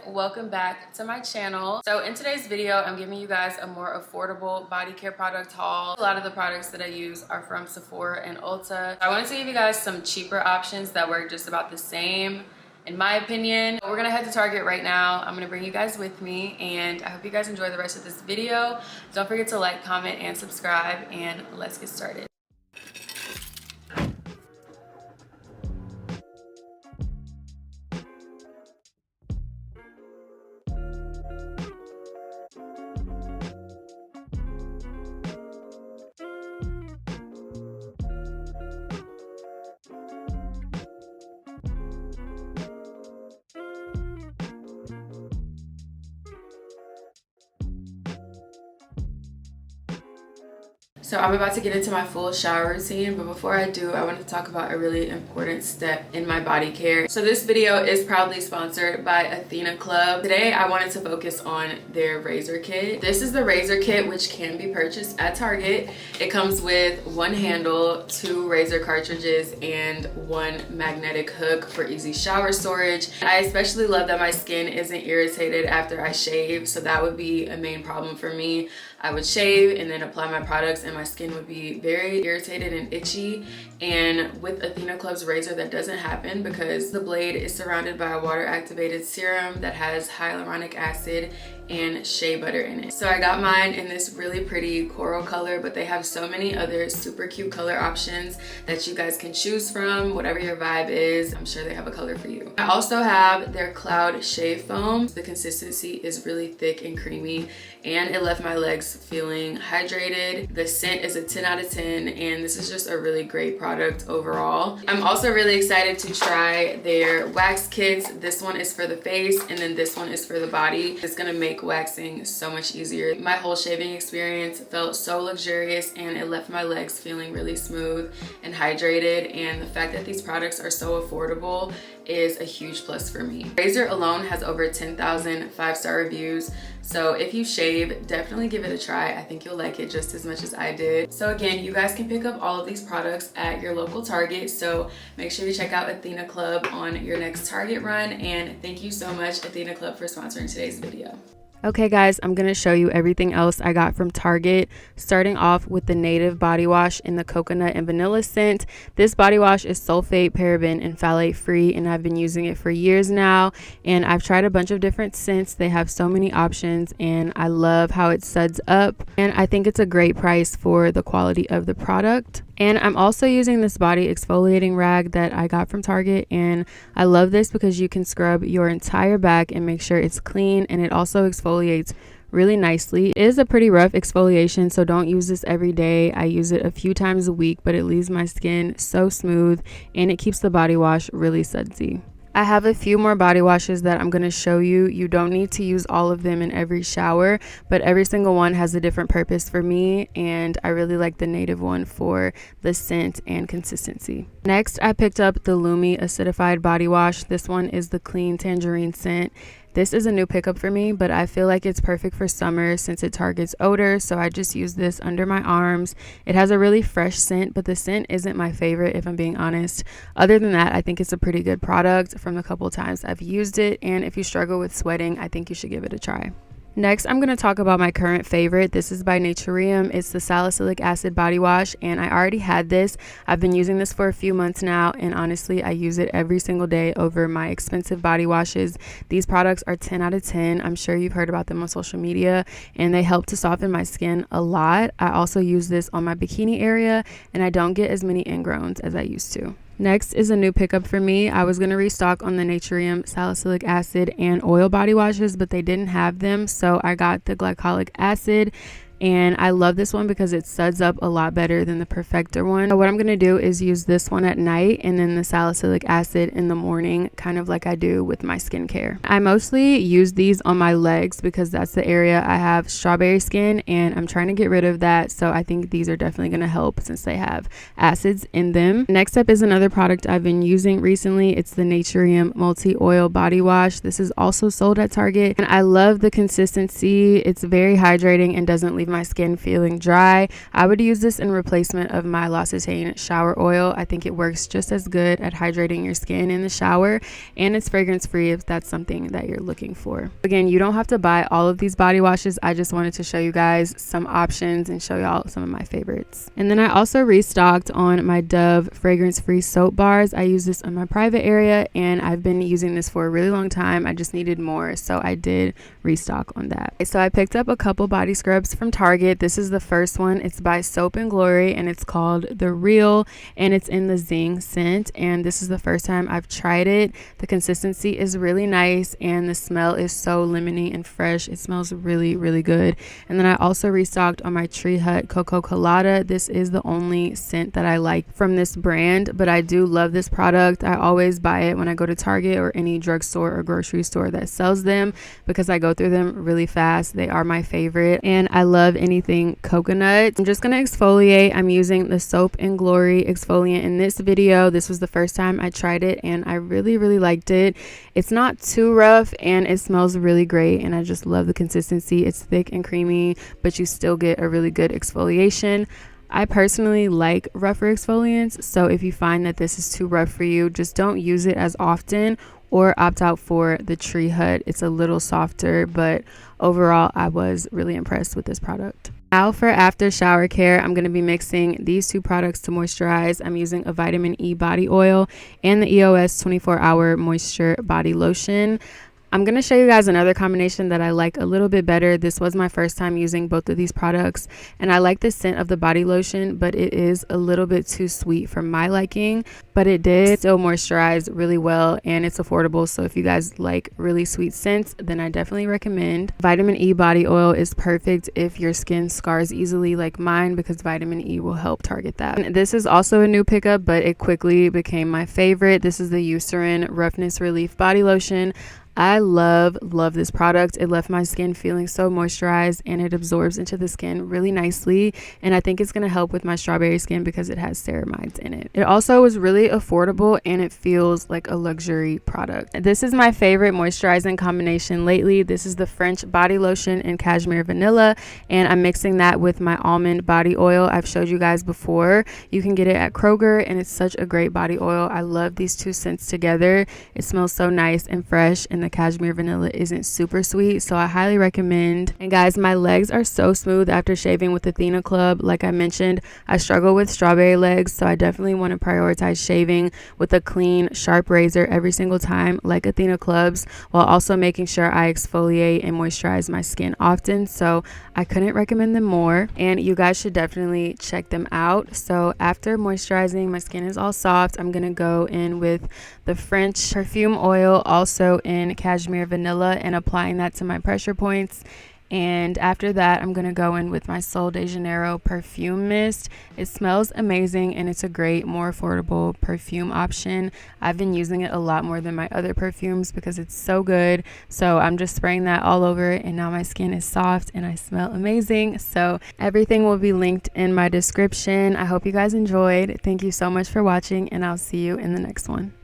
welcome back to my channel. So in today's video, I'm giving you guys a more affordable body care product haul. A lot of the products that I use are from Sephora and Ulta. I wanted to give you guys some cheaper options that work just about the same in my opinion. We're gonna head to Target right now. I'm gonna bring you guys with me, and I hope you guys enjoy the rest of this video. Don't forget to like, comment, and subscribe, and let's get started. So I'm about to get into my full shower routine, but before I do, I want to talk about a really important step in my body care. So this video is proudly sponsored by Athena Club. Today I wanted to focus on their razor kit. This is the razor kit, which can be purchased at Target. It comes with one handle, 2 razor cartridges, and 1 magnetic hook for easy shower storage. I especially love that my skin isn't irritated after I shave, so that would be a main problem for me. I would shave and then apply my products and my skin would be very irritated and itchy. And with Athena Club's razor, that doesn't happen because the blade is surrounded by a water activated serum that has hyaluronic acid and shea butter in it. So I got mine in this really pretty coral color, but they have so many other super cute color options that you guys can choose from, whatever your vibe is. I'm sure they have a color for you. I also have their Cloud Shave Foam. The consistency is really thick and creamy, and it left my legs feeling hydrated. The scent is a 10 out of 10, and this is just a really great product overall. I'm also really excited to try their wax kits. This one is for the face, and then this one is for the body. It's gonna make waxing so much easier. My whole shaving experience felt so luxurious, and it left my legs feeling really smooth and hydrated, and the fact that these products are so affordable is a huge plus for me. Razor alone has over 10,000 5-star reviews, so if you shave, definitely give it a try. I think you'll like it just as much as I did. So again, you guys can pick up all of these products at your local Target, so make sure you check out Athena Club on your next Target run, and thank you so much, Athena Club, for sponsoring today's video. Okay guys, I'm going to show you everything else I got from Target, starting off with the Native body wash in the coconut and vanilla scent. This body wash is sulfate, paraben, and phthalate free, and I've been using it for years now, and I've tried a bunch of different scents. They have so many options, and I love how it suds up, and I think it's a great price for the quality of the product. And I'm also using this body exfoliating rag that I got from Target, and I love this because you can scrub your entire back and make sure it's clean, and it also exfoliates really nicely. It is a pretty rough exfoliation, so don't use this every day. I use it a few times a week, but it leaves my skin so smooth, and it keeps the body wash really sudsy. I have a few more body washes that I'm going to show you. You don't need to use all of them in every shower, but every single one has a different purpose for me, and I really like the Native one for the scent and consistency. Next, I picked up the Lumi acidified body wash. This one is the clean tangerine scent. This is a new pickup for me, but I feel like it's perfect for summer since it targets odor, so I just use this under my arms. It has a really fresh scent, but the scent isn't my favorite if I'm being honest. Other than that, I think it's a pretty good product from the couple times I've used it, and if you struggle with sweating, I think you should give it a try. Next, I'm going to talk about my current favorite. This is by Naturium. It's the salicylic acid body wash, and I already had this. I've been using this for a few months now, and honestly, I use it every single day over my expensive body washes. These products are 10 out of 10. I'm sure you've heard about them on social media, and they help to soften my skin a lot. I also use this on my bikini area, and I don't get as many ingrowns as I used to. Next is a new pickup for me. I was going to restock on the Naturium salicylic acid and oil body washes, but they didn't have them, so I got the glycolic acid. And I love this one because it suds up a lot better than the Perfector one. So what I'm going to do is use this one at night and then the salicylic acid in the morning, kind of like I do with my skincare. I mostly use these on my legs because that's the area I have strawberry skin, and I'm trying to get rid of that. So I think these are definitely going to help since they have acids in them. Next up is another product I've been using recently. It's the Naturium multi-oil body wash. This is also sold at Target, and I love the consistency. It's very hydrating and doesn't leave my skin feeling dry, I would use this in replacement of my L'Occitane shower oil. I think it works just as good at hydrating your skin in the shower, and it's fragrance free if that's something that you're looking for. Again, you don't have to buy all of these body washes. I just wanted to show you guys some options and show y'all some of my favorites. And then I also restocked on my Dove fragrance free soap bars. I use this in my private area, and I've been using this for a really long time. I just needed more, so I did restock on that. So I picked up a couple body scrubs from Target. This is the first one. It's by Soap and Glory, and it's called The Real, and it's in the Zing scent, and this is the first time I've tried it. The consistency is really nice, and the smell is so lemony and fresh. It smells really, really good. And then I also restocked on my Tree Hut Coco Colada. This is the only scent that I like from this brand, but I do love this product. I always buy it when I go to Target or any drugstore or grocery store that sells them because I go through them really fast. They are my favorite, and I love anything coconut. I'm just going to exfoliate. I'm using the Soap and Glory exfoliant in this video. This was the first time I tried it, and I really, really liked it. It's not too rough, and it smells really great, and I just love the consistency. It's thick and creamy, but you still get a really good exfoliation. I personally like rougher exfoliants, so if you find that this is too rough for you, just don't use it as often or opt out for the Tree Hut. It's a little softer, but overall I was really impressed with this product. Now for after shower care, I'm going to be mixing these two products to moisturize. I'm using a vitamin E body oil and the EOS 24-hour moisture body lotion. I'm going to show you guys another combination that I like a little bit better. This was my first time using both of these products, and I like the scent of the body lotion, but it is a little bit too sweet for my liking, but it did still moisturize really well, and it's affordable. So if you guys like really sweet scents, then I definitely recommend. Vitamin E body oil is perfect if your skin scars easily like mine, because vitamin E will help target that. And this is also a new pickup, but it quickly became my favorite. This is the Eucerin Roughness Relief Body Lotion. I love this product. It left my skin feeling so moisturized, and it absorbs into the skin really nicely, and I think it's going to help with my strawberry skin because it has ceramides in it. It also was really affordable, and it feels like a luxury product. This is my favorite moisturizing combination lately. This is the French body lotion in cashmere vanilla, and I'm mixing that with my almond body oil. I've showed you guys before. You can get it at Kroger, and it's such a great body oil. I love these two scents together. It smells so nice and fresh, and the cashmere vanilla isn't super sweet, so I highly recommend. And guys, my legs are so smooth after shaving with Athena Club. Like I mentioned, I struggle with strawberry legs, so I definitely want to prioritize shaving with a clean, sharp razor every single time, like Athena Club's, while also making sure I exfoliate and moisturize my skin often. So I couldn't recommend them more, and you guys should definitely check them out. So after moisturizing, my skin is all soft. I'm gonna go in with the French perfume oil, also in cashmere vanilla, and applying that to my pressure points. And after that, I'm going to go in with my Sol de Janeiro perfume mist. It smells amazing, and it's a great, more affordable perfume option. I've been using it a lot more than my other perfumes because it's so good. So I'm just spraying that all over, and now my skin is soft and I smell amazing. So everything will be linked in my description. I hope you guys enjoyed. Thank you so much for watching, and I'll see you in the next one.